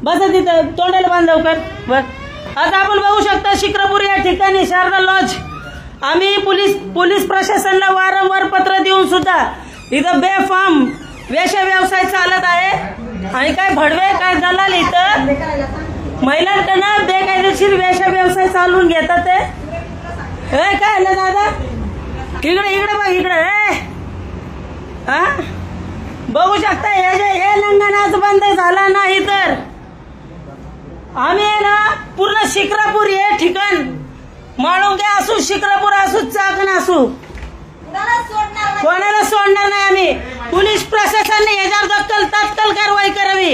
बस तिथं तोंडाला बांध लवकर बस। आता आपण बघू शकता शिक्रपूर या ठिकाणी शारदा लॉज आम्ही पोलीस प्रशासनाला वारंवार पत्र देऊन सुद्धा इथं बेफाम वेश्या व्यवसाय चालत आहे आणि काय भडवे काय दलाल इथं महिलांकडनं बेकायदेशीर वेश्या व्यवसाय चालवून घेतात ते। काय आलं दादा इकडे बघ इकडे हा बघू शकता हे लंगणाच बंद झाला नाही तर आम्ही ना पूर्ण शिक्रापूर हे ठिकाण माळुंगे असू शिक्रापूर असू चाकण असू कोणाला सोडणार नाही आम्ही। पोलीस प्रशासनाने याच्यावर तत्काळ कारवाई करावी।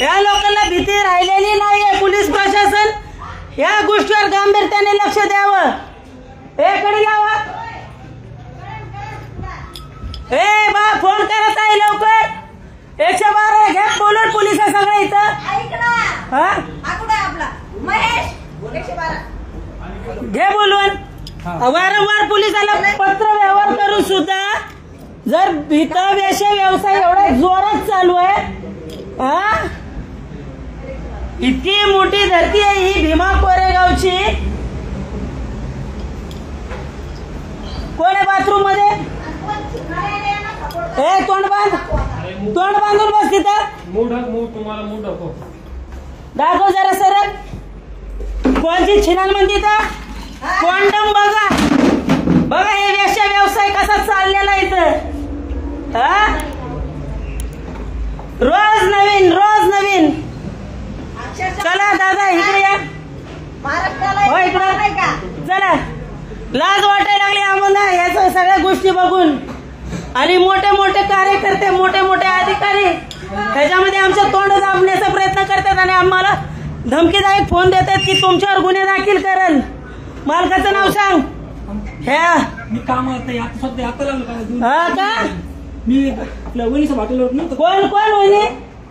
या लोकांना भीती राहिलेली नाहीये। पोलीस प्रशासन या गोष्टीवर गांभीर्याने लक्ष द्यावं। कडे लावा बा फोन करत आहे लवकर 112 घ्या बोलून पोलीस सगळं इथं घे बोलून वारंवार पोलिसाला पत्र व्यवहार करून सुद्धा जर इथं वेश्या व्यवसाय एवढा जोरात चालू आहे इतकी मोठी धरती आहे ही भीमा कोरेगावची। कोण आहे बाथरूम मध्ये तोंड बांधून बस तिथं दाखव जरा सरळ कोणची छिनाल म्हणते तर कोंडम बघा हे वेश्या व्यवसाय कसा चाललेला इथं रोज नवीन चला दादा इकडे या हो इकडे चला लाज वाटायला लागली आम्हाला याच सगळ्या गोष्टी बघून आणि मोठे कार्यकर्ते मोठे अधिकारी त्याच्यामध्ये आमचं तोंड दाबण्याचा प्रयत्न करतात आणि आम्हाला धमकीदायक फोन देतात की तुमच्यावर गुन्हे दाखल करेल। मालकाचं नाव सांग ह्या मी काम सध्या आता लागलो का मी आपल्या वणीच्या हॉटेलवर नव्हतं कोण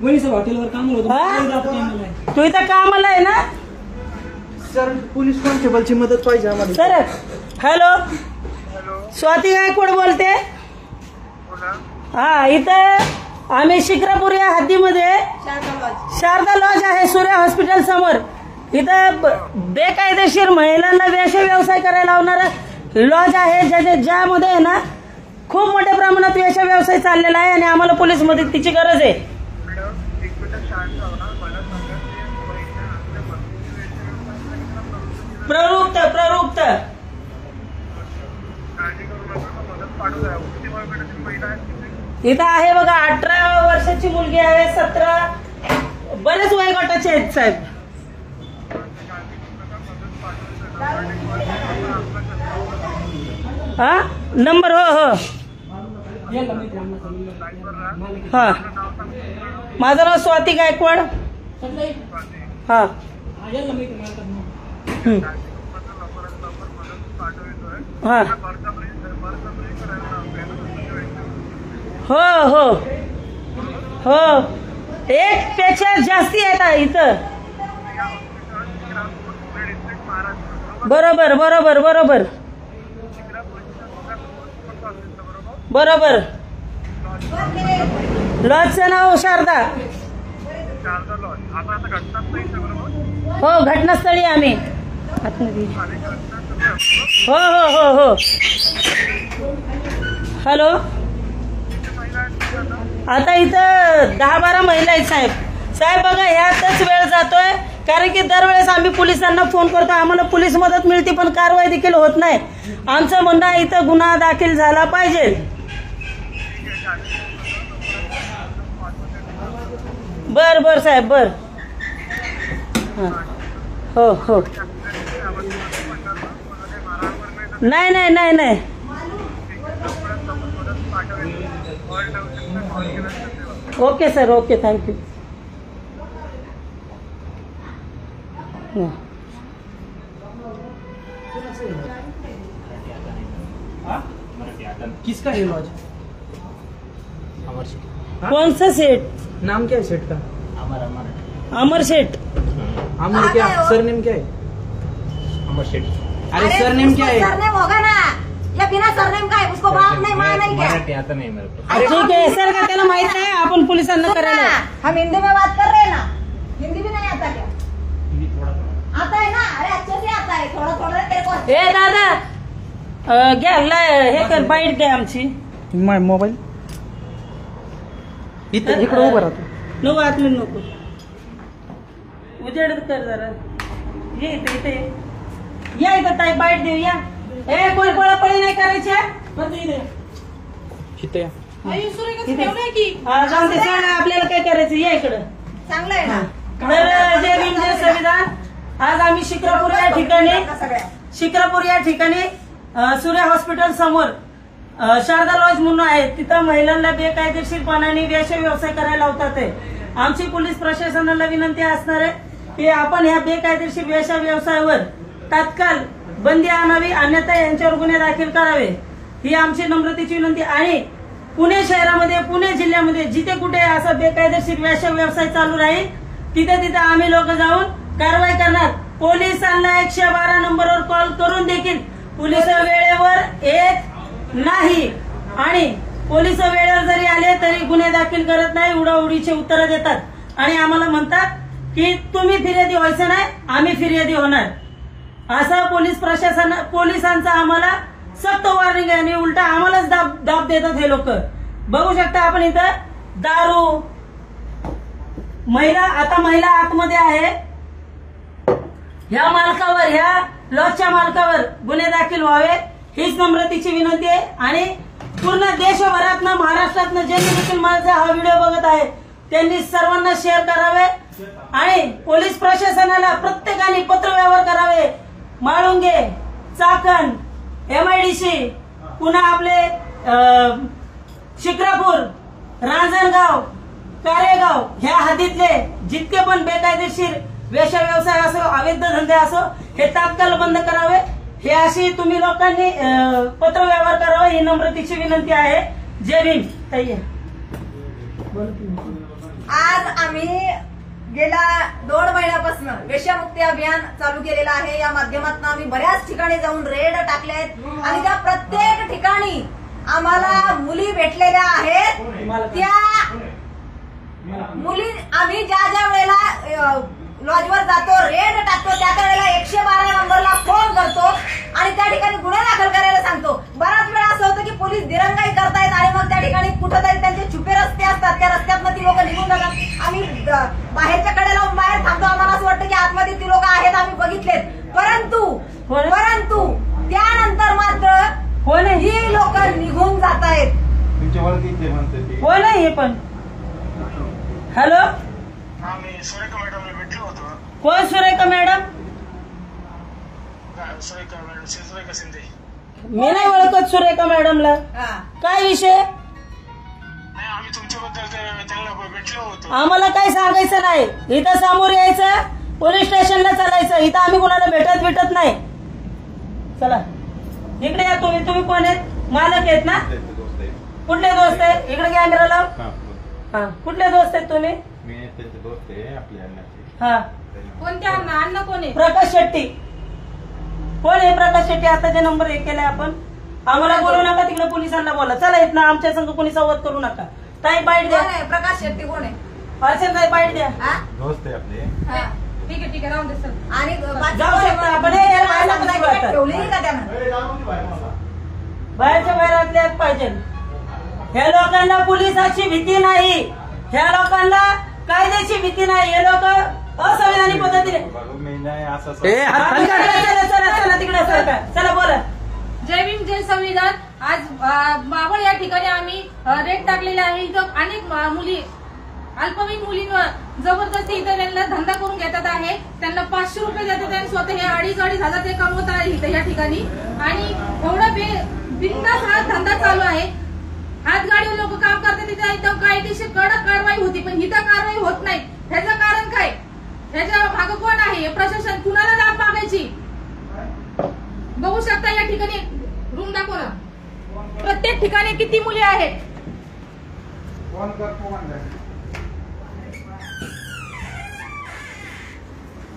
वणीच्या हॉटेलवर कामाला होतो तू इथं कामाला आहे ना सर पोलीस कॉन्स्टेबलची मदत पाहिजे आम्हाला सर। हॅलो स्वाती गायकवाड बोलते इथं आम्ही शिक्रापूर या हद्दीमध्ये शारदा लॉज आहे सूर्य हॉस्पिटल समोर इथं बेकायदेशीर महिलांना वेश्या व्यवसाय करायला लावणारा लॉज आहे ज्यामध्ये आहे ना खूप मोठ्या प्रमाणात वेश्या व्यवसाय चाललेला आहे आणि आम्हाला पोलीस मदतीची गरज आहे। प्रवृत्त इथं आहे बघा 18 वर्षाची मुलगी आहे 17 बरेच वयोगटाचे आहेत साहेब। नंबर हो माझं नाव स्वाती गायकवाड हो एक पेक्षा जास्ती आहेत इथं बरोबर लॉजचं नाव शारदा हो घटनास्थळी आम्ही हो हॅलो आता इथं 10-12 महिला आहेत साहेब बघा ह्यातच वेळ जातोय कारण की दरवेळेस आम्ही पोलिसांना फोन करतो आम्हाला पोलीस मदत मिळते पण कारवाई देखील होत नाही। आमचं म्हणणं इथं गुन्हा दाखल झाला पाहिजे। बर साहेब बर हो नाही ओके सर ओके थँक्यू। किसका है लॉज? कौन सा सेठ? नाम क्या है सेठ का? अमर सेठ। अमर क्या? सरनेम क्या है? अमर सेठ। अरे सरनेम क्या है? सरनेम होगा ना ये बिना सरनेम का है, उसको बाप नहीं माँ नहीं क्या? मराठी आता नाही मेरे को. ठीक आहे सर का त्याला माहित नाही आपण पोलिसांना करायला हम हिंदी में बात कर रहे हैं ना, हिंदी भी नहीं आता क्या? आता है ना, अरे अच्छे से आता है, थोड़ा थोड़ा तेरे को. ए दादा घ्या हे कर बाईट द्या आमची मोबाईल इथे इकडे उभं राहतो. नको आतमध्ये नको उजेड कर जरा ये इथे या इथं ताई बाईट देऊ या. ए कोण पळापळी नाही करायची हा? बरं इथे इथे या. हा, जाऊन दे सांगा आपल्याला काय करायचं या इकडं. चांगलं आहे ना. तर जय भीम जय संविधान. आज आम्ही शिक्रापूर या ठिकाणी सूर्य हॉस्पिटल समोर शारदा लॉज म्हणून आहे, तिथं महिलांना बेकायदेशीरपणाने वेश्या व्यवसाय करायला लावतात आहे. आमची पोलीस प्रशासनाला विनंती असणार आहे की आपण ह्या बेकायदेशीर वेश्या व्यवसायावर तात्काळ बंदी आणावी, अन्यथा यांच्यावर गुन्हे दाखल करावे ही आमची नम्रतेची विनंती. आणि पुणे शहरामध्ये पुणे जिल्ह्यामध्ये जिथे कुठे असा बेकायदेशीर वेश्या व्यवसाय चालू राहील तिथे तिथे आम्ही लोक जाऊन कारवाई करणार. पोलिसांना 112 नंबरवर कॉल करून देखील पोलिस वेळेवर येत नाही आणि पोलिस वेळेवर जरी आले तरी गुन्हे दाखल करत नाही, उडाउडीचे उत्तर देतात आणि आम्हाला म्हणतात की तुम्ही फिर्यादी व्हायचं नाही, आम्ही फिर्यादी होणार. असा पोलिसांचा आम्हाला सक्त वॉर्निंग आहे आणि उलटा आम्हालाच दाब देतात हे लोक. बघू शकता आपण इथं दारू आता महिला आतमध्ये आहे. ह्या लॉजच्या मालकावर गुन्हे दाखल व्हावे हीच नम्रतेची विनंती आहे. आणि पूर्ण देशभरातनं महाराष्ट्रातनं ज्यांनी देखील माझा हा व्हिडिओ बघत आहे त्यांनी सर्वांना शेअर करावे आणि पोलीस प्रशासनाला प्रत्येकाने पत्रव्यवहार करावे. माळुंगे, चाकण, MIDC, पुन्हा आपले शिक्रापूर, रांजणगाव, कारेगाव ह्या हद्दीतले जितके पण बेकायदेशीर वेश्या व्यवसाय असो, अवैध धंदे असो हे तात्काळ बंद करावे. हे अशी तुम्ही लोकांनी पत्रव्यवहार करावा ही नम्रतेची विनंती आहे. जय भीम. ताई आज आम्ही गेल्या 2 महिन्यापासून वेश्यामुक्ती अभियान चालू केलेलं आहे. या माध्यमातून आम्ही बऱ्याच ठिकाणी जाऊन रेड टाकले आहेत आणि त्या प्रत्येक ठिकाणी आम्हाला मुली भेटलेल्या आहेत. त्या मुली आम्ही ज्या वेळेला लॉजवर जातो, रेड टाकतो, त्या वेळेला 112 नंबरला फोन करतो आणि त्या ठिकाणी गुन्हे दाखल करायला सांगतो. बराच वेळा असं होतं की पोलीस दिरंगाई करतायत आणि मग त्या ठिकाणी कुठंतरी त्यांचे छुपे रस्ते असतात, त्या रस्त्यातनं ती लोक निघून जातात. आम्ही बाहेरच्या कडेला बाहेर थांबतो, आम्हाला असं वाटतं की आतमध्ये ती लोक आहेत, आम्ही बघितलेत. परंतु त्यानंतर मात्र ही लोक निघून जात आहेत. कोण आहे हे पण? हॅलो, सुरेखा मॅडमला भेटलो होतो. कोण सुरेखा मॅडम? सुरेखा मॅडम सुरेखा शिंदे. मी नाही ओळखत सुरेखा मॅडमला. काय विषय? नाही, आम्ही तुमच्याबद्दल त्यांना भेटलो होतो. आम्हाला काही सांगायचं नाही. इथं समोर यायचं, पोलीस स्टेशनला चालायचं. इथं आम्ही कोणाला भेटत नाही. चला इकडे या. तुम्ही कोण आहेत? मालक आहेत ना? कुठले दोस्त आहेत? इकडे कॅमेरा लाव. हा, कुठले दोस्त आहेत तुम्ही? मी त्यांचे दोस्त आहे आपल्या अण्णाचे. हा, कोणत्या अण्णा कोण आहे? प्रकाश शेट्टी. कोण आहे प्रकाश शेट्टी? आता जे नंबर 1 केलाय आपण. आम्हाला बोलू नका, तिकडे पोलिसांना बोला. चला येत ना, आमच्या संघ कोणी संवाद करू नका. ताई बाईट द्या. प्रकाश शेट्टी कोण आहे? अर्चन ताई बाईट द्या. दोस्त आहे आपले. ठीक आहे राहून दे सर. आणि जाऊ शकता आपण. हे याला बाहेर नको जाऊ आता. ठेवली का त्यानं? बाहेरच्या बाहेर पाहिजे. ह्या लोकांना पोलिसाची भीती नाही, ह्या लोकांना कायद्याची भीती नाही. हे लोक असंविधानिक पद्धतीने चला तिकडे सरकार. चला बोला. जय भीम जय संविधान. आज मावळ या ठिकाणी आम्ही रेड टाकलेले आहे. इथं अनेक मुली, अल्पवयीन मुलींवर जबरदस्ती इथं त्यांना धंदा करून घेतात आहे. त्यांना 500 रुपये देतात आणि स्वतः हे 2,500 ते कमवत आहे इथं या ठिकाणी. आणि एवढं बिनधास्त हा धंदा चालू आहे. हातगाडीवर लोक काम करतात, तिथे एकदम कायदेशीर कडक कारवाई होती, पण इथं कारवाई होत नाही. ह्याचं कारण काय? ह्याच्या मागं कोण आहे? प्रशासन. कुणाला दाब मागायची? बघू शकता या ठिकाणी रूम दाखवा. प्रत्येक ठिकाणी किती मुली आहेत.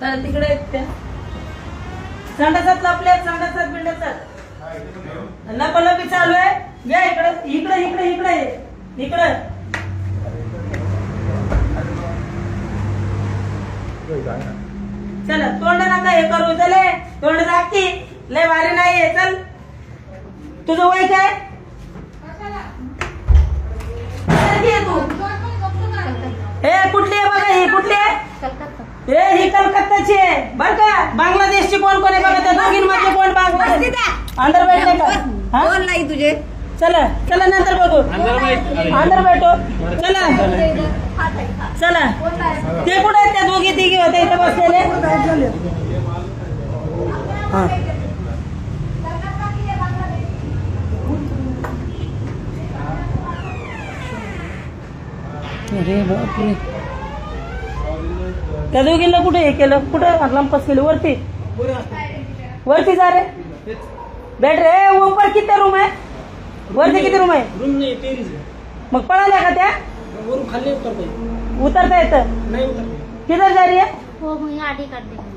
तर तिकडे संडासात लपले, संडासात बिंडासात. लपलपी चालू आहे। या इकडे इकडे इकडे इकडे इकडे चल तोंड नका हे करू चले तोंड दाखी लय भारी नाहीये चल तुझं वय काय तू हे कुठली आहे बघा ही कुठली आहे हे ही कलकत्ताची आहे बरं का बांगलादेशची कोण कोण आहे बघा त्या दोघींमध्ये कोण बांगलादेश अंदर बैठले का कोण नाही तुझे चला चला नंतर बघू अंदर बैठो चला चला ते कुठे आहेत त्या दोघी तिघी होते इथे बसलेले हा अरे बापरे त्या दोघींना कुठे हे केलं कुठं लंपस केलं वरती वरती जा रे बैठ रे ऊपर किती रूम है वरती किती रूम है रूम नाही टेरेस आहे. मग पळाल्या का त्या वरून खाली उतरता येईल. उतरता येतं नाही उतरता किधर जा रही है हो मग आधी काढते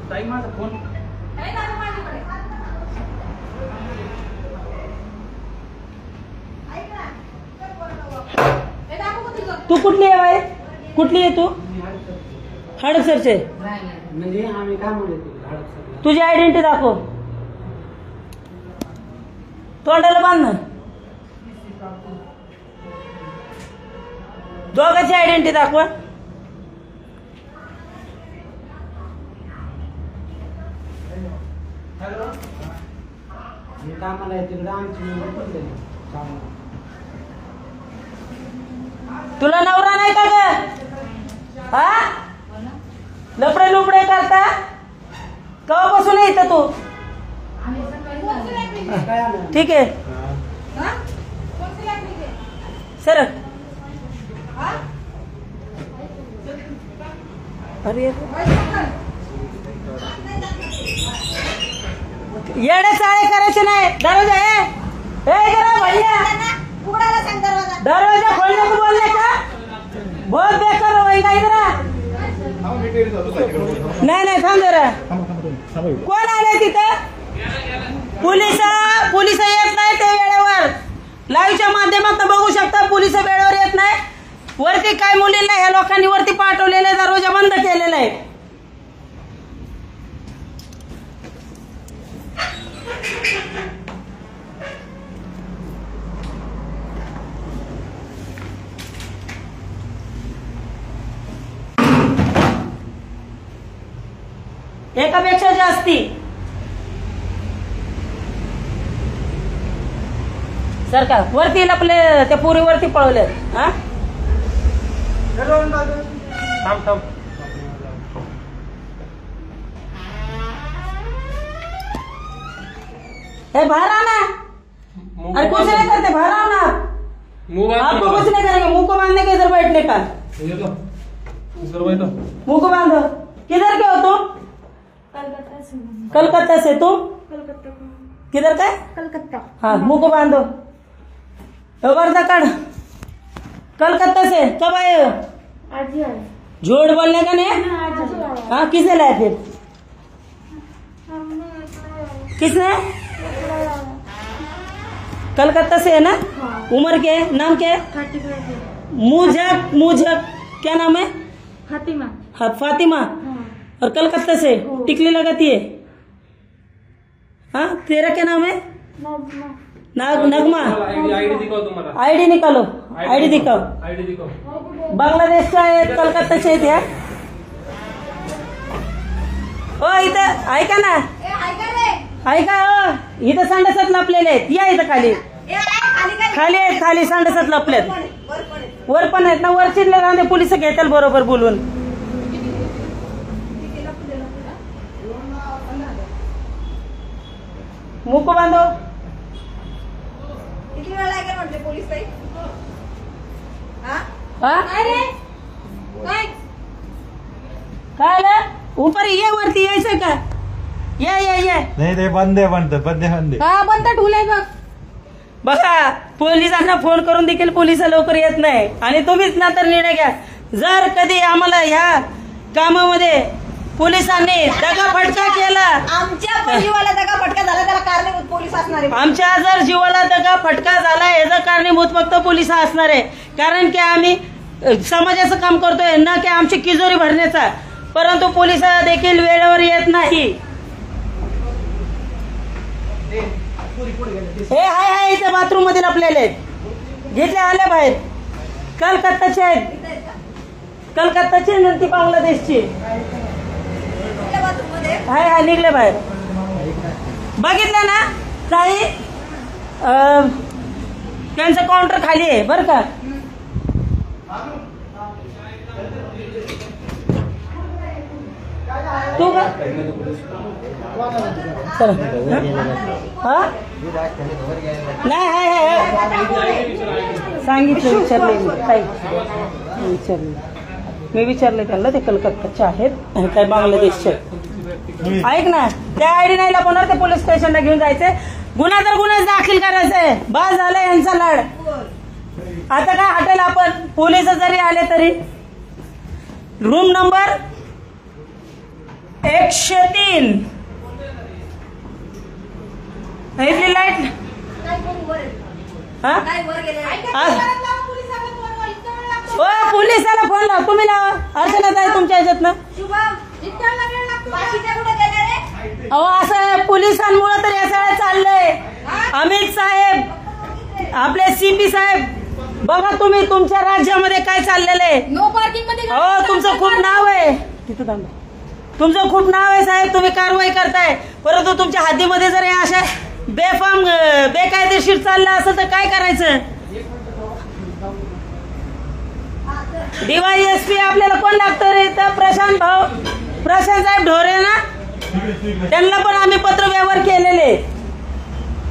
ताई माझा फोन तू कुठली आहे बाई कुठली आहे तू हडपसरचे म्हणजे आम्ही काय म्हणतो तुझी आयडेंटिटी दाखव तोंडाला बांध ना दोघांची आयडेंटिटी दाखवा कामाला येते आमची तुला नवरा नाही का ग हा लपडे लुपडे करता केव्हापासून येतं तू ठीक आहे सरक अरे येडे चाळे करायचे नाही दरवाजा ए जरा भैया उघडायला सांग दरवाजा दरवाजा खोलने को बोलने का बहुत बेकार होगा इधर नाही नाही थांब जरा कोण आले तिथं पोलिस येत नाही ते वेळेवर लाईव्हच्या माध्यमातून बघू शकता पोलिस वेळेवर येत नाही वरती काय मुलींना ह्या लोकांनी वरती पाठवलेले दरवाजा बंद केलेला आहे एकापेक्षा जास्ती सरकार वरती लपले त्या पुरी वरती पळवले हा थांब थांब ए बाहर आना अरे कुछ नहीं करते बाहर आओ ना आपको कुछ नहीं करेंगे मुंह को बांधने का इधर बैठने का मुंह को बांधो किधर के हो तुम कलकत्ता से तुम किधर का कलकत्ता हाँ मुंह को बांधो वर्दा काढ़ कलकत्ता से कब आए हो आज ही आए झूठ बोलने का नहीं आज ही आए हाँ किसने लाया फिर किसने कलकत्ता से है ना उम्र के नाम क्या है 30 मुझक क्या नाम है फातिमा हाँ फातिमा और कलकत्ता से टिकली लगाती है हाँ तेरा क्या नाम है नगमा आईडी दिखाओ तुम्हाला आईडी निकालो आईडी दिखाओ आईडी दिखाओ बांगलादेश का आहे कलकत्ताचे आहेत या हो इथं ऐका ना ऐका हो इथं संडासात लपलेले आहेत या इथं खाली खाली आहेत खाली संडासात लपलेत वर पण आहेत ना वर चिडले राहते पोलिस घेतील बरोबर बोलून मुख बांधो किती वेळ लागेल म्हटले पोलीस ताई हा हा काय काय आलं ऊपर ये वरती यायचं का ये नाही ते बंद आहे हा बंद ठुलाय बघ बघा पोलिसांना फोन करून देखील पोलिस लवकर येत नाही आणि तुम्हीच ना तर निर्णय घ्या जर कधी आम्हाला ह्या कामामध्ये पोलिसांनी दगाफटका केला. आमच्या पण जीवाला दगा फटका झाला त्याला कारणीभूत पोलीस असणार आहे. आमच्या जर जीवाला दगा फटका झाला याचं कारणीभूत फक्त पोलिस असणार आहे. कारण की आम्ही समाजाचं काम करतोय ना की आमची किजोरी भरण्याचा. परंतु पोलिस देखील वेळेवर येत नाही. हे हाय इथे बाथरूम मध्ये लपलेले आहेत. घेतले आले बाहेर. कलकत्ताचे आहेत. कलकत्ताची नंतर बांगलादेशची. हाय निघले बाहेर. बघितलं ना काही त्यांचं काउंटर खाली आहे बरं का. तू का हा नाही हाय सांगितलं मी विचारले त्यांना. ते कलकत्ताचे आहेत काय बांगलादेशचे. ऐक ना त्या आयडी नाही लपवणार. ते पोलीस स्टेशनला घेऊन जायचंय. गुन्हा तर गुन्हाच दाखल करायचंय. बस झालं यांचा लाड. आता काय हटेल आपण. पोलीस जरी आले तरी. रूम नंबर 103 इथली लाईट हा पोलिसाला फोन लाव. तुम्ही लावा. अर्चनात आहे तुमच्या ह्याच्यातनं. अहो असं पोलिसांमुळे तर या सगळं चाललंय. अमित साहेब आपले CP साहेब बघा तुम्ही तुमच्या राज्यामध्ये काय चाललेलं आहे. नो पार्किंग मध्ये हो तुमचं खूप नाव आहे. तिथं थांबा. तुमचं खूप नाव आहे साहेब. तुम्ही कारवाई करताय. परंतु तुमच्या हद्दीमध्ये जर हे अशा बेफाम बेकायदेशीर चाललं असेल तर काय करायचं. DYSP आपल्याला कोण लागतं रे. तर प्रशांत साहेब ढोरे ना. त्यांना पण आम्ही पत्र व्यवहार केलेले.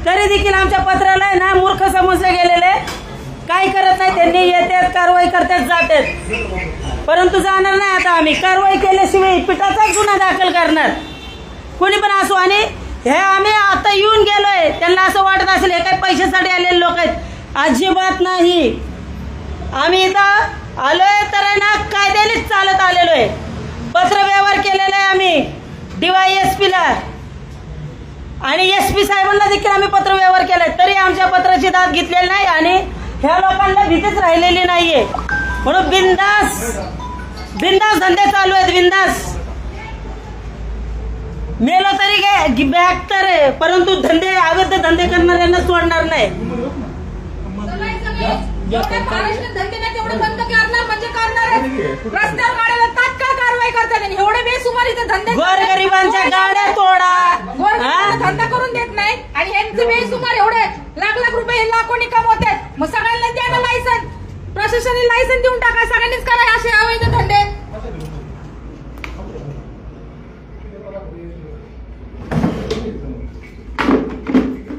तरी देखील आमच्या पत्राला आहे ना मूर्ख समजले गेलेले. काय करत नाही. त्यांनी येतात कारवाई करतात जातात. परंतु जाणार नाही आता आम्ही. कारवाई केल्याशिवाय पिठाचाच गुन्हा दाखल करणार कोणी पण असो. आणि हे आम्ही आता येऊन गेलोय. त्यांना असं वाटत असेल हे काही पैशासाठी आलेले लोक आहेत. अजिबात नाही. आम्ही इथं आलोय तर आहे ना कायद्यानेच चालत आलेलो आहे. पत्र व्यवहार केलेला आहे आम्ही DYSP ला आणि SP साहेबांना देखील आम्ही पत्र व्यवहार केलाय. तरी आमच्या पत्राची दाद घेतलेली नाही आणि ह्या लोकांना भीतीच राहिलेली नाहीये. म्हणून बिंदास धंदे चालू आहेत. बिंदास मेलो तरी काय बॅग तर आहे. परंतु धंदे अवैध धंदे करणाऱ्यांना सोडणार नाही. महाराष्ट्रात धंदे नाही तेवढे बंद करणार म्हणजे करणार. रस्त्यावर गाड्याला तात्काळ कारवाई करतात. एवढे बेसुमार इथे धंदे गोरगरिबांच्या गाड्या तोडा. धंदा करून देत नाही आणि यांचे बेसुमार एवढे लाख रुपये लाखोनी कमवतात. मग सगळ्यांना द्या ना लायसन. प्रशासनाने लायसन देऊन टाका. सगळ्यांनीच करा असे अवैध धंदे.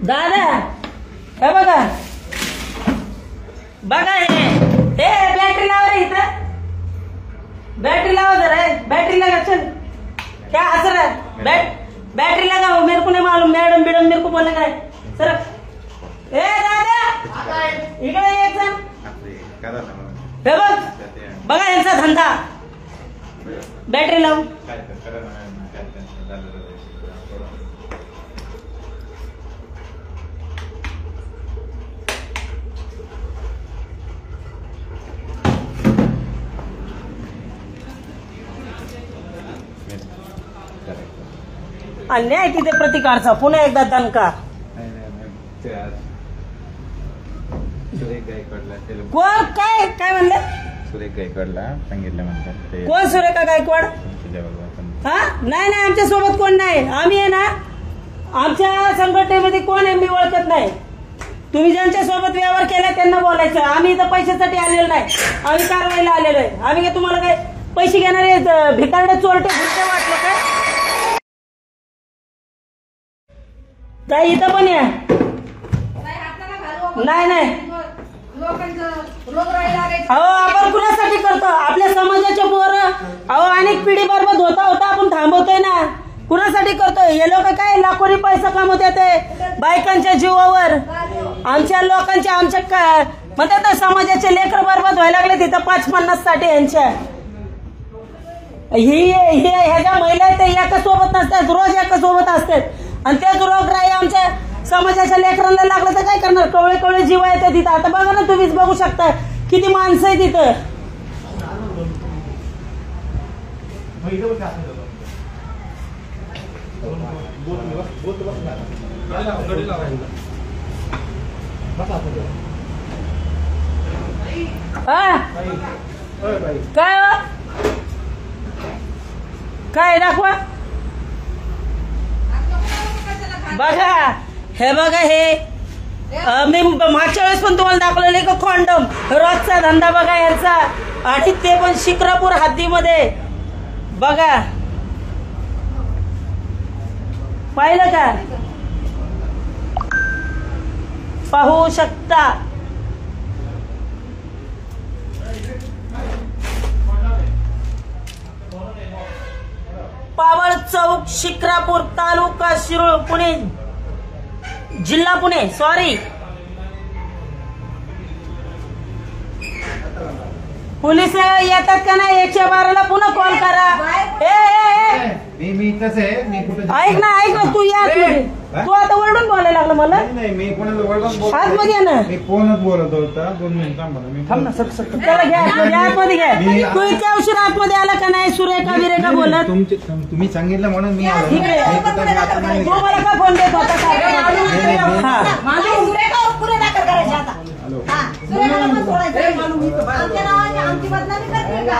दादा हे बघा हे बॅटरी लावा रे. इथं बैटरी लाओ जरा, बैटरी लगा चल। क्या हंस रहा है? बैटरी लगा, वो मेरे को नहीं मालूम, मैडम मैडम मेरे को बोलने का है सर। ए दादा इकडे एक जण हे बघ, बघा यांचा धंदा, बॅटरी लावून अन्याय तिथे प्रतिकारचा पुन्हा एकदा दणका। कोण काय काय म्हणले? सुरेख गायकवाडला सांगितलं म्हणतात। कोण सुरेखा गायकवाड? हा नाही नाही, आमच्या सोबत कोण नाही। आम्ही आहे ना, आमच्या संघटनेमध्ये कोण आहे मी ओळखत नाही। तुम्ही ज्यांच्या सोबत व्यवहार केला त्यांना बोलायचं। आम्ही इथं पैशासाठी आलेलो नाही, आम्ही कारवाईला आलेलो आहे। आम्ही काय तुम्हाला काय पैसे घेणारे भिकारडे चोरटे भुरटे वाटलं काय? काय इथं पण या नाही नाही, अहो आपण कुणासाठी करतो? आपल्या समाजाच्या पोरं, अहो अनेक पिढी बरबाद होता होता आपण थांबवतोय ना, कुणासाठी करतोय? हे लोक काय लाखोनी पैसा कमवतात बायकांच्या जीवावर, आमच्या लोकांच्या, आमच्या म्हणतात समाजाचे लेकर बरबाद व्हायला लागले तिथं 5-50 साठी यांच्या। ह्याच्या महिला आहेत त्या एका सोबत नसतात, रोज एका सोबत असतात आणि तेच रोगराई आमच्या समाजाच्या लेकरांना लागलं तर काय करणार? कवळे कवळे जीव आहेत तिथं. आता बघा ना, तुम्हीच बघू शकता किती माणसं आहे तिथं. काय काय दाखवा बघा. हे बघा, हे मी मागच्या वेळेस पण तुम्हाला दाखवलेले का कॉन्डम रोजचा धंदा बघा यांचा, आणि ते पण शिक्रापूर हद्दीमध्ये. बघा, पाहिलं का? पाहू शकता. पावळ चौक, शिक्रापूर, तालुका शिरूर, पुणे जिल्हा पुणे. सॉरी, पोलीस येतात का नाही? 112ला पुन्हा कॉल करा. मी इथंच आहे. मी कुठे ऐक ना, तू या. तू आता ओरडून बोलायला लागला मला. नाही, मी कोणाला ओरडून बोलतो? आतमध्ये ये ना. मी फोनच बोलत होता. 2 मिनिटं मला. थांब ना, सक त्याला घ्या आतमध्ये घ्या. तू इतक्या उशीर आतमध्ये आला का नाही? सुरेखा बिरेखा बोलत. तुम्ही सांगितलं म्हणून मी आलो. ठीक आहे. तू मला का फोन देत होता? पुरे दाखल करायचे आता. आमची बदनामी करते का?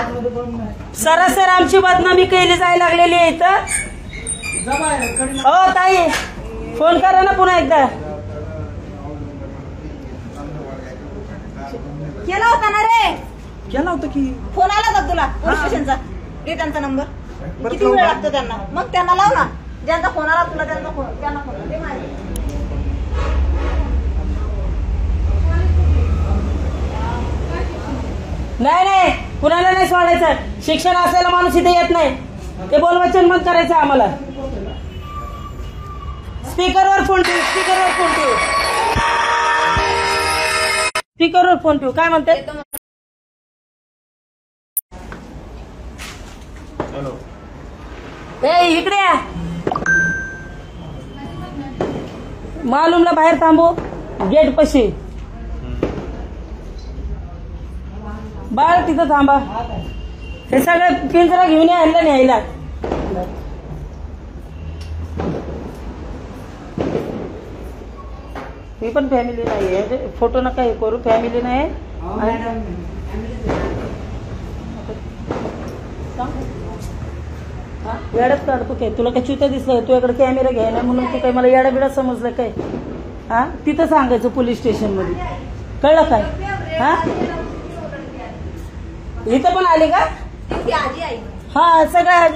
सरासर आमची बदनामी केली जायला लागलेली आहे इथं. हो ताई, फोन करा ना पुन्हा एकदा. केला होता ना रे? केला होता की. फोन आला का तुला पोलीस स्टेशनचा? दे त्यांचा नंबर. किती वेळ लागतो त्यांना? मग त्यांना लाव ना. ज्यांचा फोन आला तुला त्यांना फोन दे माझ्या. नाही, कुणाला नाही सोडायचं. शिक्षण असलेला माणूस इथे येत नाही. ते बोलवायचं मत करायचं आम्हाला. स्पीकरवर फोन ठेवू. स्पीकरवर फोन ठेवू. काय म्हणते? इकडे या. मालूमला बाहेर थांबू गेट पशी. बाळ तिथं थांबा. हे सगळं पिंजरा घेऊन आणलं न्यायला. मी पण फॅमिली नाही. फोटो नका हे करू. फॅमिली नाही. येड्यात काढतो काय? तुला काय चुत्या दिसलं? तू इकडे कॅमेरा घ्यायला म्हणून तू काय मला येडा बिडा समजलं काय? हा, तिथं सांगायचं पोलीस स्टेशन मध्ये. कळलं काय? हा, इथं पण आले का? आजी आई. हा, सगळ्या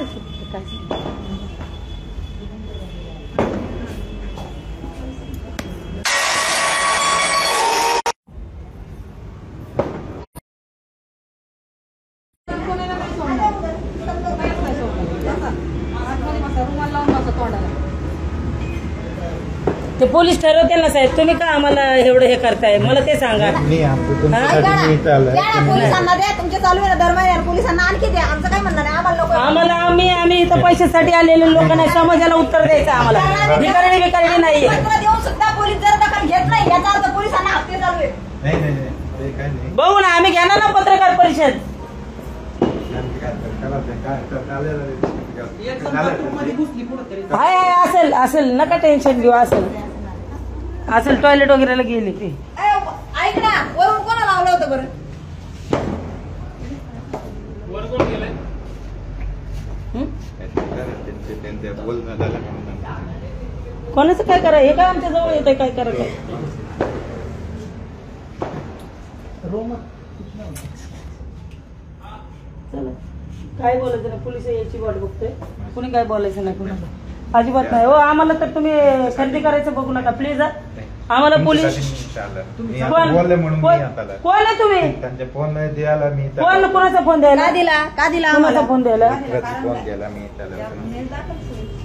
ते पोलीस ठरवते ना साहेब. तुम्ही का आम्हाला एवढं हे करताय? मला ते सांगा. पोलिसांना द्या. तुमचे चालू आहे ना दर महिन्याला. पोलिसांना आणखी द्या. आमचं काय म्हणणं नाही. आम्हाला आम्ही इथं पैशासाठी आलेले लोक नाही. समाजाला उत्तर द्यायचं आम्हाला. भिकारणी नाही. देऊन सुद्धा पोलीस जर दखल घेत नाही याचा अर्थ पोलिसांना हप्ते चालू आहे. बघू ना, आम्ही घेणार ना पत्रकार परिषद. असेल नका टेन्शन घेऊ. असेल टॉयलेट वगैरेला गेली ती. ऐक ना, वरून कोणा लावलं होतं बरं? वर कोण गेलंय? कोणाचं काय करा? हे काय आमच्या जवळ येत आहे? काय करा? काय चला, काय बोलायचं ना. पोलीस यायची वाट बघतोय. कुणी काय बोलायचं नाही कुणाला. अजिबात नाही. हो, आम्हाला तर तुम्ही खरेदी करायचं बघू नका प्लीज. आम्हाला पोलीस कोण आहे तुम्ही? त्यांच्या फोन नाही द्यायला मी. कोण कोणाचा फोन द्यायला? का दिला कोणाचा फोन द्यायला? फोन द्यायला मी त्याला.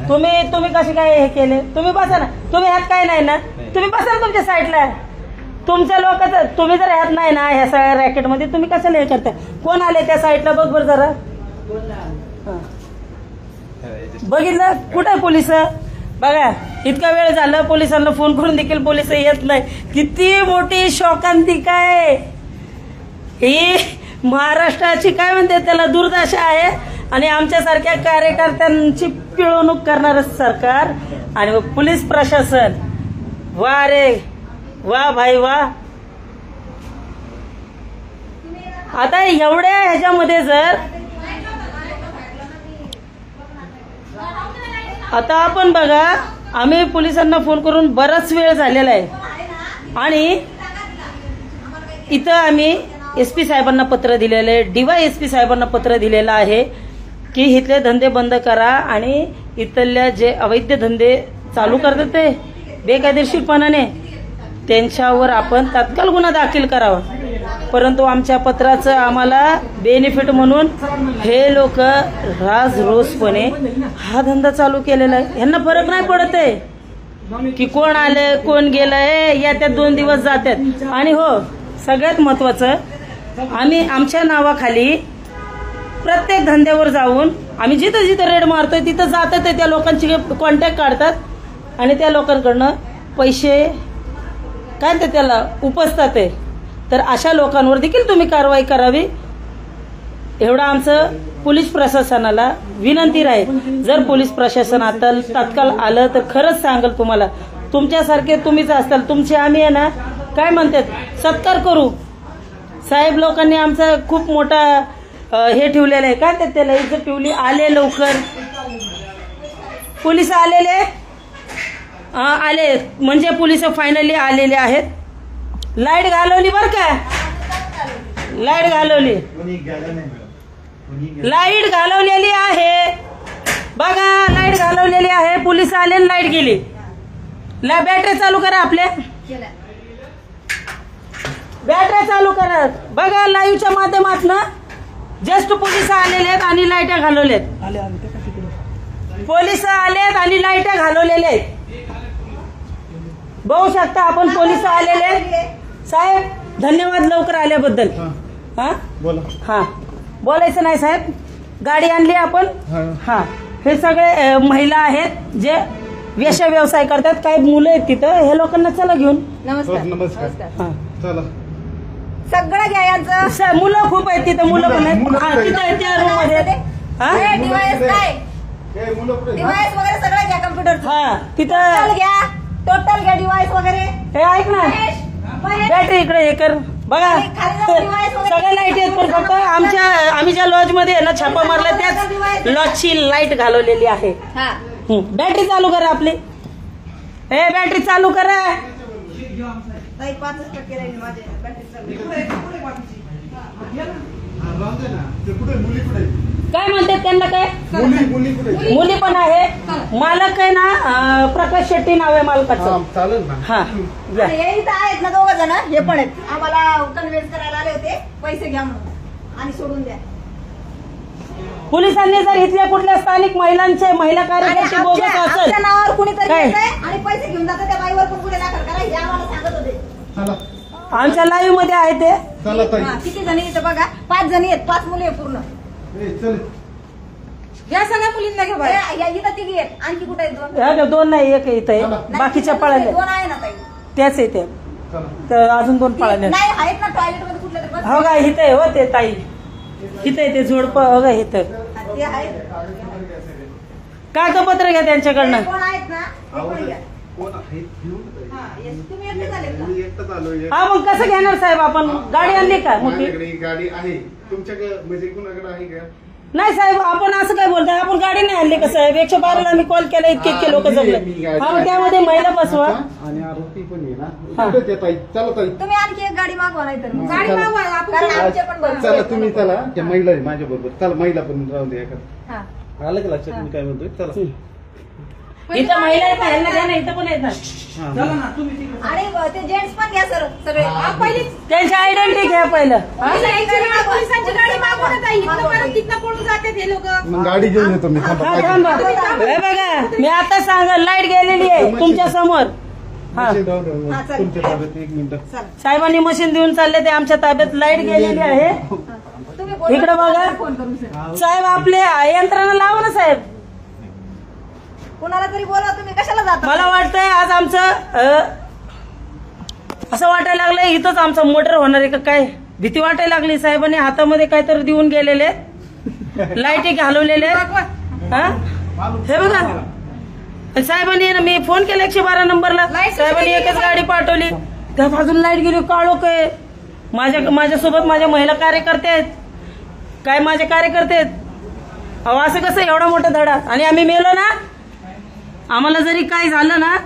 तुम्ही कसे काय हे केले? तुम्ही बसा ना. तुम्ही ह्यात काय नाही ना. तुम्ही बसा ना तुमच्या साईडला. तुमच्या लोकांचं तुम्ही जर ह्यात नाही ना, ह्या सगळ्या रॅकेटमध्ये तुम्ही कशाला हे करताय? कोण आले त्या साईडला? बघ बरं जरा. बघितलं कुठे पोलिस? बघा इतका वेळ झाला पोलिसांना फोन करून देखील पोलिस येत नाही. किती मोठी शोकांतिका आहे ही. महाराष्ट्राची काय म्हणते त्याला दुर्दशा आहे आणि आमच्यासारख्या कार्यकर्त्यांची पिळवणूक करणारं सरकार आणि पोलीस प्रशासन. वा रे वा भाई वा. आता एवढ्या ह्याच्यामध्ये जर आता आपण बघा आम्ही पोलिसांना फोन करून बराच वेळ झालेला आहे आणि इथं आम्ही SP साहेबांना पत्र दिलेलं आहे, DYSP साहेबांना पत्र दिलेलं आहे की इथले धंदे बंद करा आणि इथल्या जे अवैध धंदे चालू करतात ते बेकायदेशीरपणाने त्यांच्यावर आपण तात्काळ गुन्हा दाखल करावा. परंतु आमच्या पत्राचं आम्हाला बेनिफिट म्हणून हे लोक राजरोसपणे हा धंदा चालू केलेला आहे. यांना फरक नाही पडत आहे की कोण आलं कोण गेलंय, या त्या 2 दिवस जातात. आणि हो सगळ्यात महत्वाचं आम्ही आमच्या नावाखाली प्रत्येक धंद्यावर जाऊन आम्ही जिथं जिथं रेड मारतोय तिथं जातात त्या लोकांची कॉन्टॅक्ट काढतात आणि त्या लोकांकडनं पैसे काय ते त्याला उपसतात आहे. तर अशा लोकांवर देखील तुम्ही कारवाई करावी एवढं आमचं पोलीस प्रशासनाला विनंती राहील. जर पोलीस प्रशासन आता तात्काळ आलं तर खरंच सांगाल तुम्हाला तुमच्यासारखे तुम्हीच असताल तुमचे आम्ही आहे ना काय म्हणतात सत्कार करू. साहेब लोकांनी आमचा खूप मोठा हे ठेवलेलं आहे काय ते त्याला इज्जत ठेवली. आले लवकर पोलिस आलेले आले म्हणजे पोलिस फायनली आलेले आहेत. लाईट घालवली बर का, लाईट घालवली, लाईट घालवलेली आहे बघा, लाईट घालवलेली आहे. पोलिस आले लाईट गेली. बॅटरी चालू करा आपल्या, बॅटरी चालू करा बघा. लाईव्हच्या माध्यमातून जस्ट पोलिस आलेले आहेत आणि लाईट घालवलेत. पोलिस आलेत आणि लाईट घालवलेले आहेत. बघू शकता आपण पोलिस आलेले आहेत. साहेब धन्यवाद लवकर आल्याबद्दल. हा बोला. हा बोलायचं नाही साहेब. गाडी आणली आपण. हा हे सगळे महिला आहेत जे वेश्या व्यवसाय करतात. काही मुलं आहेत तिथं. हे लोकांना चला घेऊन. नमस्कार. हा चला सगळं घ्या यांचं. मुलं खूप आहेत तिथं. मुलं पण आहेत. हा तिथं आहेत त्या रूम मध्ये. हा डिवाइस काय डिवाइस वगैरे सगळं घ्या कम्प्युटर. हा तिथं टोटल घ्या, टोटल घ्या डिवाइस वगैरे. हे ऐक ना बॅटरी इकडे हे कर बघा. सगळ्या लाईट आहेत पण फक्त आम्ही ज्या लॉज मध्ये आहे ना छापा मारला त्याच लॉजची लाईट घालवलेली आहे. बॅटरी चालू करा आपली. हे बॅटरी चालू करा. 5% राहील माझे बॅटरी चालू. काय म्हणतात त्यांना काय मुली पण आहे. मालक आहे ना प्रकाश शेट्टी नाव आहे मालकाचं. चालेल ना. हा हे इथं आहेत ना 2 जण. हे पण आहेत. आम्हाला कन्व्हिन्स करायला आले होते पैसे घ्या म्हणून आणि सोडून द्या. पोलिसांनी जर इथल्या कुठल्या स्थानिक महिला कार्यकर्ते बोगस असेल आमच्या नावावर कुणीतरी काय? येतंय आणि पैसे घेऊन जातं त्या बाईवर पण गुन्हे दाखल करा हे आम्हाला सांगत होते. चला आमच्या लाईव्ह मध्ये आहे ते. चला ताई. किती जणी इथं बघा. 5 जणी आहेत. 5 मुली आहे पूर्ण. चल या सगळ्या मुलींना घ्या बाहेर. इथं 3 आहेत. आणखी कुठे आहेत 2? ह्या 2 नाही एक इथं आहे. बाकीच्या पळाल्या 2 आहे ना ताई. त्याच येते. तर अजून 2 पळाल्या नाही आहेत ना टॉयलेट मध्ये कुठल्या तरी. हो का इथं आहे. हो ते ताई इथं आहे ते झोडप. हो का इथं ते आहेत. कागदपत्र घ्या त्यांच्याकडनं. कोण आहेत ना ते पण घ्या. कोण आहे? हा, yes. तुम्ही एकटेच आलेत का? मी एकटाच आलोय. हा मग कसं घेणार साहेब आपण? गाडी आणली का मोठी? माझ्याकडे ही गाडी आहे. तुमच्याकडे म्हणजे कुणाकडे आहे का? नाही साहेब आपण असं काय बोलताय. आपण गाडी नाही आणली का साहेब? 112 ला मी कॉल केला. इतके लोक जमले. हा मग त्यामध्ये महिला बसवा आणि आरोपी पण आहे ना. हा. कुठे ते ताई? चला ताई. तुम्ही आणखी एक गाडी मागवा नाही तर हा, गाडी चला. मागवा आपण आमचे पण भरपूर चला आहेत. तुम्ही चला. त्या महिला आहे माझ्या बरोबर. चला महिला पण राहून द्या का. हा. आलं का लक्षात मी काय म्हणतोय? चला. इथं महिला आहेत ना ह्यांना घ्या ना. इथं पण आहेत ना. हा. आणि ते जेंट्स पण घ्या सर सगळे. पहिली त्यांची आयडेंटिटी घ्या पहिलं. पोलिसांची गाडी मागवून आता इथनं परत तिथनं पळून जातात हे लोक. मग गाडी घेऊन येतो मी. थांबा. हा थांबा. हे बघा मी आता सांगा लाईट गेलेली आहे तुमच्या समोर. हा मशीन राहू द्या. हा, चल. तुमच्या ताब्यात 1 मिनिट. साहेबांनी मशीन देऊन चालले ते. आमच्या ताब्यात लाईट गेलेली आहे. तुम्ही इकडे बघा फोन करून सर. साहेब आपले यंत्रणा लावा ना साहेब. कुणाला तरी बोला, तुम्ही कशाला जाता? मला वाटतंय आज आमचं असं वाटायला लागलंय इथंच आमचं मर्डर होणार आहे का काय. भीती वाटायला लागली. साहेबांनी हातामध्ये काहीतरी देऊन गेलेले, लाईटी घालवलेले. हा हे बघा, साहेबांनी मी फोन केला 112 नंबरला. साहेबांनी एकच गाडी पाठवली, त्या बाजून लाईट गेली. काळो काय माझ्यासोबत माझ्या महिला कार्यकर्ते आहेत, काय माझे कार्यकर्ते आहेत. अहो असं कसं एवढा मोठा धडा. आणि आम्ही मेलो ना, आम्हाला जरी काय झालं ना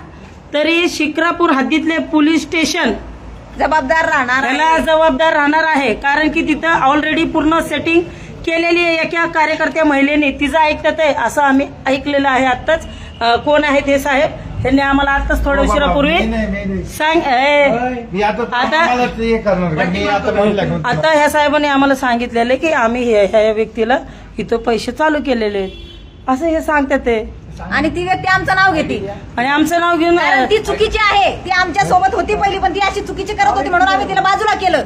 तरी शिक्रापूर हद्दीतले पोलीस स्टेशन जबाबदार राहणार आहे. त्याला जबाबदार राहणार आहे. कारण की तिथं ऑलरेडी पूर्ण सेटिंग केलेली आहे एका कार्यकर्त्या महिलेने. तिचं ऐकतात आहे असं आम्ही ऐकलेलं आहे आत्ताच. कोण आहे ते साहेब, त्यांनी आम्हाला आत्ताच थोड्या उशिरापूर्वी सांग आता ह्या साहेबांनी आम्हाला सांगितलेलं की आम्ही ह्या व्यक्तीला इथं पैसे चालू केलेले आहेत असं हे सांगतात ते. आणि ती व्यक्ती आमचं नाव घेते आणि आमचं नाव घेऊन कारण ती चुकीची आहे. ती आमच्या सोबत होती पहिली, पण ती अशी चुकीची करत होती म्हणून आम्ही तिला बाजूला केलं.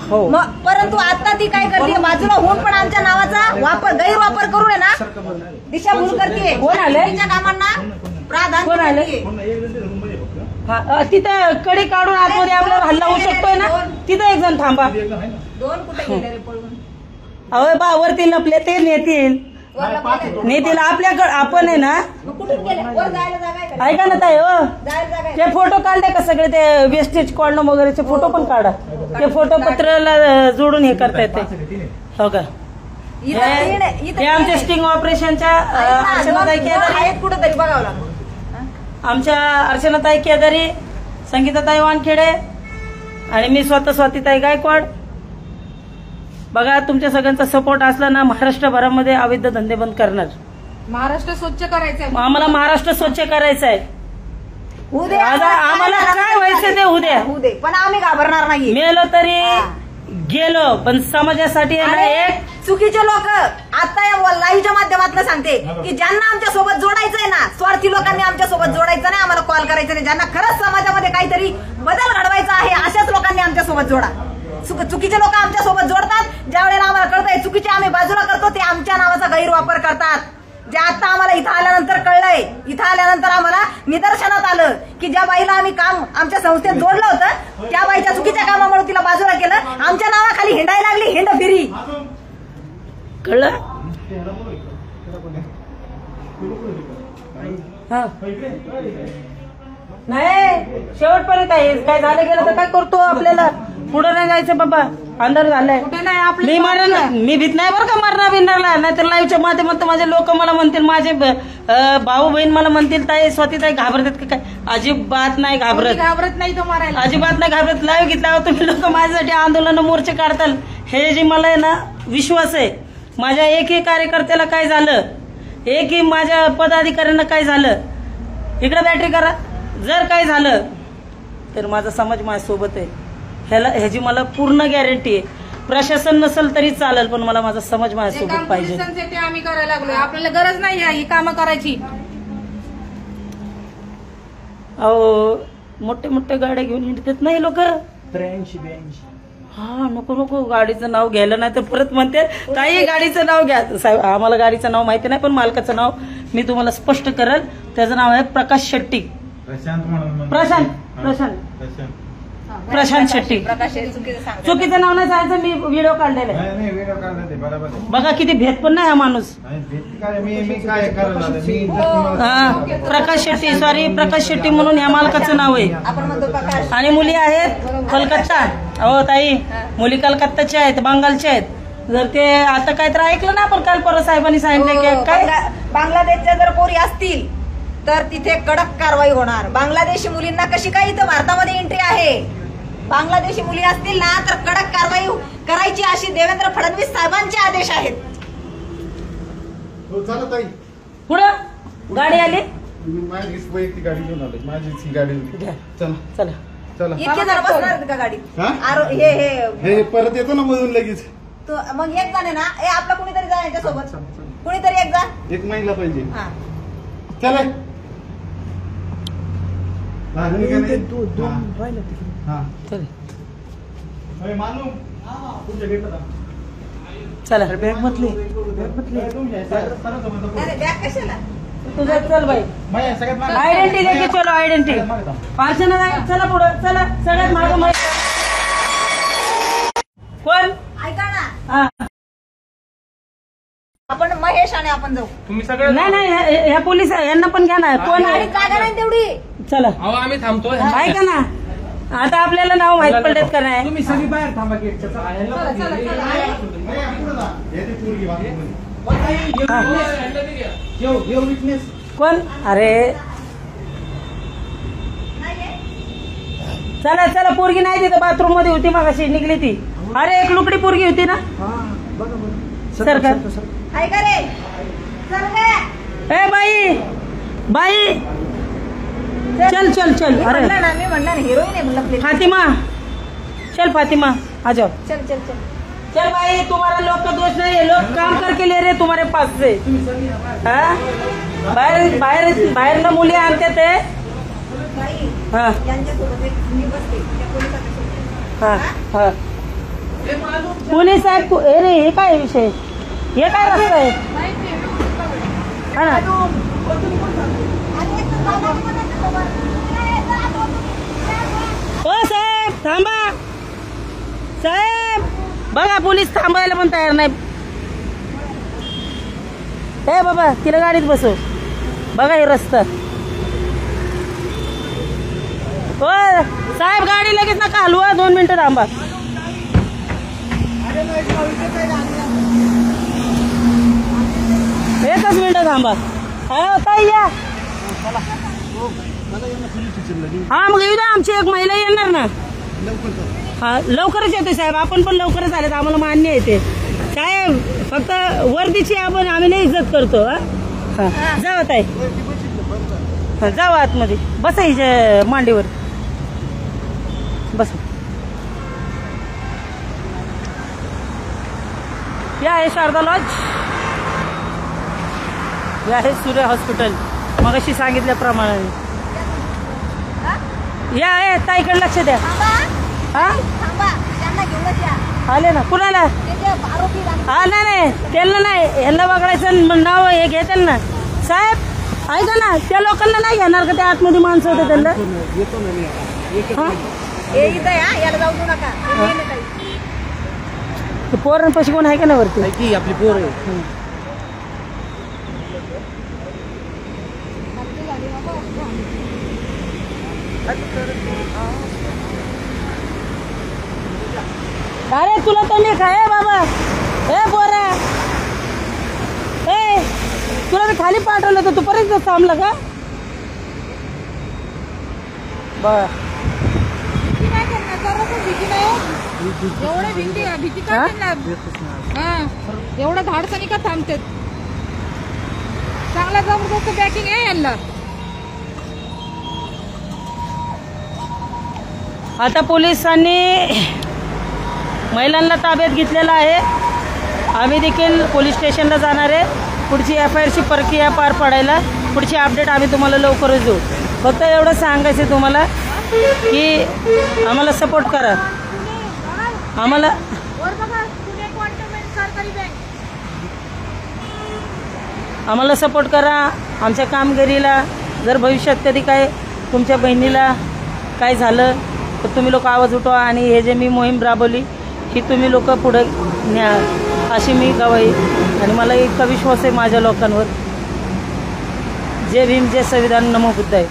हो. परंतु आता ती काय करते, बाजूला होऊन पण आमच्या नावाचा गैरवापर करून आहे ना दिशाभूल करते. कोण आले? तिच्या कामांना कोण आले? प्राधान्य तिथं कडी काढून आतमध्ये आपल्याला हल्ला होऊ शकतोय ना. तिथं एक जण थांबा. दोन कुठे गेले रे पळून? अहो बा वरती लपले ते नेतील आपल्याकडे. आपण आहे ना, कुठून गेले? वर जायला जागा आहे का? ऐका ना ताई हो, जायला जागा आहे? ते फोटो काढले का सगळे ते वेस्टेज कॉलम वगैरेचे फोटो पण काढा. ते फोटो पत्राला जोडून हे करता येते हो का. हे आमच्या स्टिंग ऑपरेशनच्या अर्चनाताई केदारी आहेत कुठेतरी बघावं लागतं. आमच्या अर्चनाताई केदारी, संगीताताई वानखेडे आणि मी स्वतः स्वातीताई गायकवाड. बघा तुमच्या सगळ्यांचा सपोर्ट असला ना महाराष्ट्रभरामध्ये अवैध धंदे बंद करणार. महाराष्ट्र स्वच्छ करायचंय. आम्हाला महाराष्ट्र स्वच्छ करायचं आहे. उद्या आम्हाला काय व्हायचं ते उद्या उदे, पण आम्ही घाबरणार नाही. मेलो तरी गेलो, पण समाजासाठी आहे ना एक चुकीचे लोक आता या लाईव्हच्या माध्यमातून सांगते की ज्यांना आमच्या सोबत जोडायचंय ना, स्वार्थी लोकांनी आमच्या सोबत जोडायचं नाही, आम्हाला कॉल करायचं नाही. ज्यांना खरंच समाजामध्ये काहीतरी बदल घडवायचा आहे अशाच लोकांनी आमच्या सोबत जोडा. चुकीचे लोक आमच्या सोबत जोडतात. ज्या वेळेला आम्हाला कळतंय चुकीचे आम्ही बाजूला करतो, ते आमच्या नावाचा गैरवापर करतात. जे आता आम्हाला इथं आल्यानंतर कळलंय, इथं आल्यानंतर आम्हाला निदर्शनात आलं की ज्या बाईला आम्ही काम आमच्या संस्थेत जोडलं होतं त्या बाईच्या चुकीच्या कामामुळे तिला बाजूला केलं. आमच्या नावाखाली हिंडायला लागली, हिंड फिरी. कळलं. हा नाही शेवटपर्यंत आहे. काय झालं गेलं तर काय करतो, आपल्याला पुढे नाही जायचं बाबा. अंधार झालाय. मी मरण, मी भीत नाही बरं का मरणार बिरणारला. नाहीतर लाईव्हच्या माध्यमातून माझे लोक मला म्हणतील, माझे भाऊ बहीण मला म्हणतील ताई स्वातीताई घाबरतात की काय. अजिबात नाही घाबरत नाही तो मारायला. अजिबात नाही घाबरत. लाईव्ह घेतल्यावर तुम्ही लोक माझ्यासाठी आंदोलन मोर्चे काढताल हे जे मला आहे ना विश्वास आहे. माझ्या एकही कार्यकर्त्याला काय झालं, एकही माझ्या पदाधिकाऱ्यांना काय झालं, इकडे बॅटरी करा, जर काय झालं तर माझा समाज माझ्यासोबत आहे. ह्याची मला पूर्ण गॅरंटी आहे. प्रशासन नसेल तरी चालेल, पण मला माझा समाज माझ्यासोबत पाहिजे. ते आम्ही करायला लागलोय. आपल्याला गरज नाही ही कामं करायची. अहो मोठे मोठे गाड्या घेऊन हिंडतात नाही लोक. 83-82 हा नको गाडीचं नाव घ्यायला नाही तर परत म्हणते ताई गाडीचं नाव घ्या. साहेब आम्हाला गाडीचं नाव माहिती नाही, पण मालकाचं नाव मी तुम्हाला स्पष्ट करेल. त्याचं नाव आहे प्रकाश शेट्टी. प्रशांत शेट्टी. चुकीचं नाव नाही सांगायचं. मी व्हिडिओ काढलेला आहे. बघा किती भेद पण नाही हा माणूस. प्रकाश शेट्टी, सॉरी प्रकाश शेट्टी म्हणून ह्या मालकाचं नाव आहे. आणि मुली आहेत कलकत्ता. हो ताई, मुली कलकत्ताच्या आहेत, बंगालच्या आहेत. जर ते आता काय तर ऐकलं ना आपण काल परवा साहेबांनी सांगितलं की काय बांगलादेशच्या जर पोरी असतील तर तिथे कडक कारवाई होणार. बांगलादेशी मुलींना कशी काय इथं भारतामध्ये एंट्री आहे. बांगलादेशी मुली असतील ना तर कडक कारवाई करायची अशी देवेंद्र फडणवीस साहेबांचे आदेश आहेत. पुढं गाडी आली. माझी वैयक्तिक गाडी घेऊन आले. माझीच ही गाडी होती. चला चला चला. इतके जण बसणार का गाडीत? हा? हे परत येतो ना मधून लगेच. मग एक जण आहे ना, आपला कुणीतरी जा याच्यासोबत. कुणीतरी एक जा. एक महिला पाहिजे. हा चला. दोन राहिलं तिकडे. चला बॅग मधले बॅग कशाला? तुझं चल बाई बाई, सगळ्यात मागे. आयडेंटिटी दे की चलो आयडेंटिटी सगळ्यात मागे थांब. पार्शना चला पुढं चला सगळ्यात मागं कोण ऐका ना, हा आपण महेश आणि आपण जाऊ. तुम्ही सगळे नाही नाही ह्या पोलीस यांना पण घ्या ना कोण गाडी जागा नाही तेवढी. चला अहो आम्ही थांबतोय ऐका ना आता आपल्याला नाव माहित पडलेत का नाही तुम्ही सगळी बाहेर थांबा गेटच्या चला चला चला बाई, पुढं जा. हे ते पोरगी बांधून. विटनेस कोण अरे चला चला पोरगी नाही तिथं बाथरूम मध्ये होती मग अशी निघली ती अरे एक लुकडी पोरगी होती ना हा बघा बघा सरकार. ऐका रे, चल रे. ए बाई बाई चल चल चल मी अरे म्हणलं ना, मी म्हणलं ना, हिरोईन आहे म्हणलं प्लीज. फातिमा चल फातिमा आ जाओ चल चल चल. चल भाई तुम्हारा लोग का दोष नहीं है लोग काम करके ले रहे तुम्हारे पास से हाँ? बाहेर बाहेर बाहेर न मुली आणते ते बाई, हा यांच्यासोबत एक मी बसते त्या पोलिसाच्या. हा हा पोलीस साहेब अरे हे काय विषय हे काय रस्ता आहे हा ना हो साहेब थांबा साहेब बघा पोलीस थांबायला पण तयार नाही ए बाबा तिला गाडीत बसव बघा हे रस्ता हो साहेब गाडी लगेच नका हलवा 2 मिनिटं थांबा एकच मिनिटं थांबा हा ताई या हा मग येऊ द्या आमची एक महिला येणार ना हा लवकरच येते साहेब आपण पण लवकरच आले आम्हाला मान्य येते साहेब फक्त वर्दीची आम्ही नाही इज्जत करतो हा जावा ताई हा जावा आतमध्ये बसा हिच्या मांडीवर बस या आहे शारदा लॉज हे आहे सूर्य हॉस्पिटल मगाशी सांगितल्याप्रमाणे या आहे ताईकडे लक्ष द्या हा थांबा, त्यांना घेऊनच या. आले ना कुणाला ते जे आरोपी लागले. हा नाही नाही त्यांना नाही यांना बघायचं नाव हे घेतील ना साहेब ऐका ना त्या लोकांना नाही घेणार का त्या आतमध्ये माणसं होते त्यांना हा हे इथं या, याला जाऊ देऊ नका. हे मेन आहे ताई. ते पोरांपाशी कोण आहे का ना वरती की आपली पोर आहे अरे तुला तर नाही खाय बाबा ए बोरा ए तुला मी खाली पाठवलं तर तू परत थांबला का बर भीती नाही त्यांना, जरासं भीती नाही. एवढं भीती का त्यांना? हा, एवढं धाडसानी का थांबतात? चांगला जबरदस्त बॅकिंग आहे यांना. आता पोलिसांनी महिलांना ताब्यात घेतलेला आहे आम्ही देखील पोलीस स्टेशनला जाणार आहे पुढची FIRची प्रक्रिया पार पाडायला पुढची अपडेट आम्ही तुम्हाला लवकरच देऊ फक्त एवढं सांगायचं तुम्हाला की आम्हाला सपोर्ट करा आम्हाला वर बघा, पुणे क्वांटम सरकारी बँक. आम्हाला सपोर्ट करा आमच्या कामगिरीला जर भविष्यात कधी काय तुमच्या बहिणीला काय झालं तर तुम्ही लोक आवाज उठवा आणि हे जे मी मोहीम राबवली ही तुम्ही लोक पुढे न्या अशी मी गवाही आणि मला इतका विश्वास आहे माझ्या लोकांवर जय भीम जय संविधान नमो बुद्धाय.